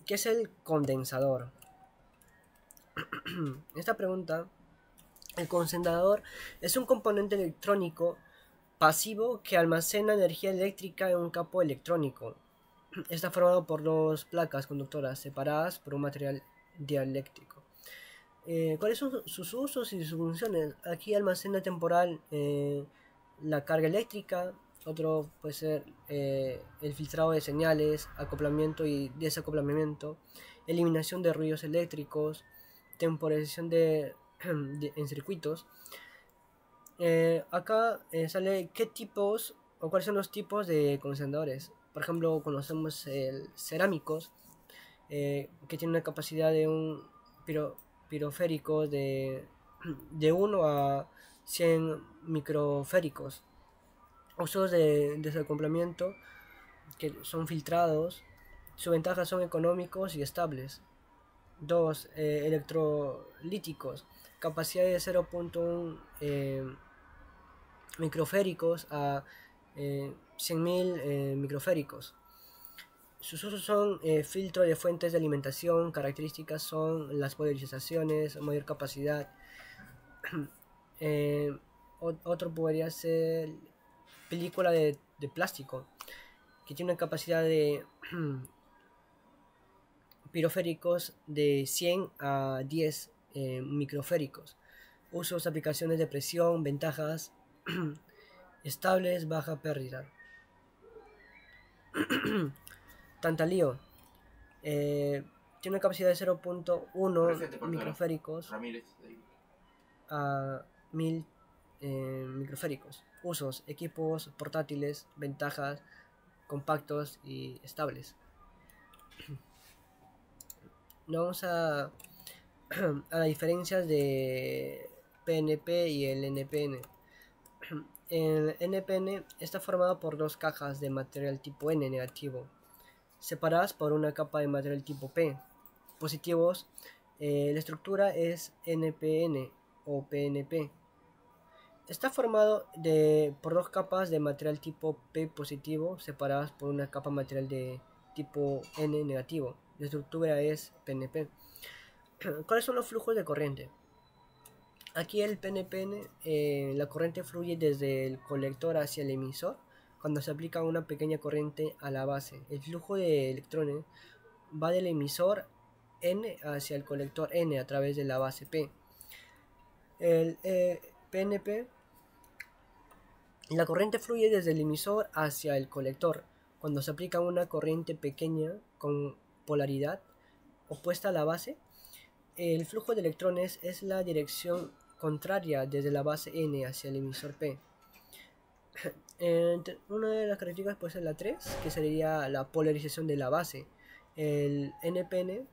¿Qué es el condensador? Esta pregunta, el condensador es un componente electrónico pasivo que almacena energía eléctrica en un campo electrónico. Está formado por dos placas conductoras separadas por un material dieléctrico. ¿Cuáles son sus usos y sus funciones? Aquí almacena temporal la carga eléctrica. Otro puede ser el filtrado de señales, acoplamiento y desacoplamiento, eliminación de ruidos eléctricos, temporización en circuitos. Acá sale qué tipos o cuáles son los tipos de condensadores. Por ejemplo, conocemos el cerámicos, que tiene una capacidad de un piroférico de 1 a 100 microféricos. Usos de desacoplamiento que son filtrados. Sus ventajas son económicos y estables. 2. Electrolíticos. Capacidad de 0.1 microféricos a 100.000 microféricos. Sus usos son filtro de fuentes de alimentación. Características son las polarizaciones, mayor capacidad. eh, Otro podría ser película de plástico, que tiene una capacidad de piroféricos de 100 a 10 microféricos. Usos, aplicaciones de presión, ventajas estables, baja pérdida. Tantalío. Tiene una capacidad de 0.1 microféricos a 1000 microféricos. Usos, equipos portátiles, ventajas, compactos y estables. Vamos a las diferencias de PNP y el NPN. El NPN está formado por dos cajas de material tipo N negativo, separadas por una capa de material tipo P positivos. La estructura es NPN o PNP. Está formado por dos capas de material tipo P positivo separadas por una capa de material de tipo N negativo. La estructura es PNP. ¿Cuáles son los flujos de corriente? Aquí el PNP, la corriente fluye desde el colector hacia el emisor cuando se aplica una pequeña corriente a la base. El flujo de electrones va del emisor N hacia el colector N a través de la base P. El PNP, la corriente fluye desde el emisor hacia el colector cuando se aplica una corriente pequeña con polaridad opuesta a la base. El flujo de electrones es la dirección contraria desde la base N hacia el emisor P. Una de las características puede ser la 3, que sería la polarización de la base. El NPN,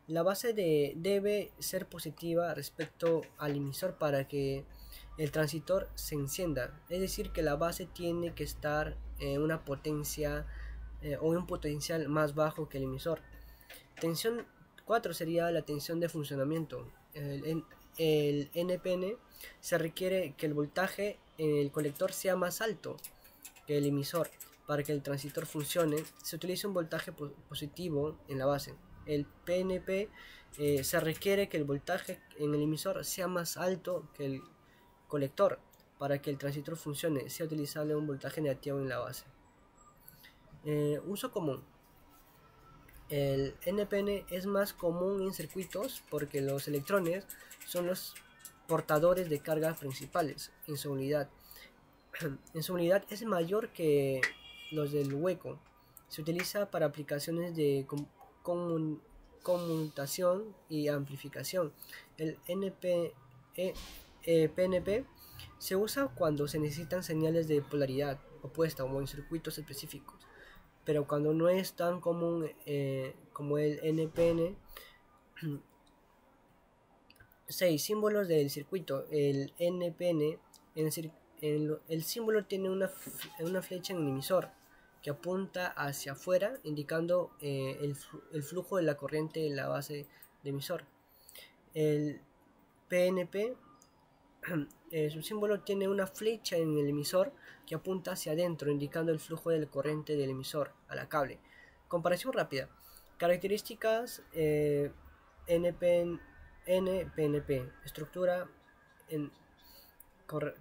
la base debe ser positiva respecto al emisor para que el transistor se encienda. Es decir, que la base tiene que estar en una potencia o un potencial más bajo que el emisor. Tensión 4 sería la tensión de funcionamiento. El NPN se requiere que el voltaje en el colector sea más alto que el emisor. Para que el transistor funcione, se utiliza un voltaje positivo en la base. El PNP se requiere que el voltaje en el emisor sea más alto que el colector. Para que el transistor funcione, sea utilizable un voltaje negativo en la base. Uso común. El NPN es más común en circuitos porque los electrones son los portadores de cargas principales en su unidad. En su unidad es mayor que los del hueco. Se utiliza para aplicaciones de conmutación y amplificación. El PNP se usa cuando se necesitan señales de polaridad opuesta o en circuitos específicos, pero cuando no es tan común como el NPN. 6. Símbolos del circuito. El NPN, el símbolo tiene una flecha en el emisor que apunta hacia afuera, indicando el flujo de la corriente en la base de emisor. El PNP, su símbolo tiene una flecha en el emisor que apunta hacia adentro, indicando el flujo de la corriente del emisor a la cable. Comparación rápida. Características NPNP, estructura en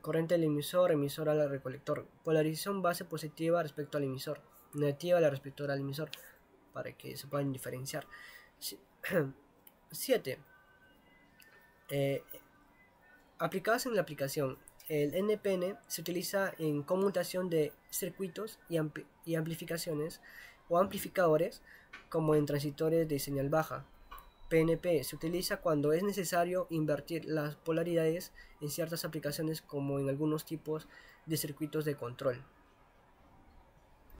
corriente del emisor al recolector, polarización base positiva respecto al emisor, negativa la respecto al emisor, para que se puedan diferenciar. 7. Aplicadas en la aplicación. El NPN se utiliza en conmutación de circuitos y amplificaciones o amplificadores, como en transistores de señal baja. PNP se utiliza cuando es necesario invertir las polaridades en ciertas aplicaciones, como en algunos tipos de circuitos de control.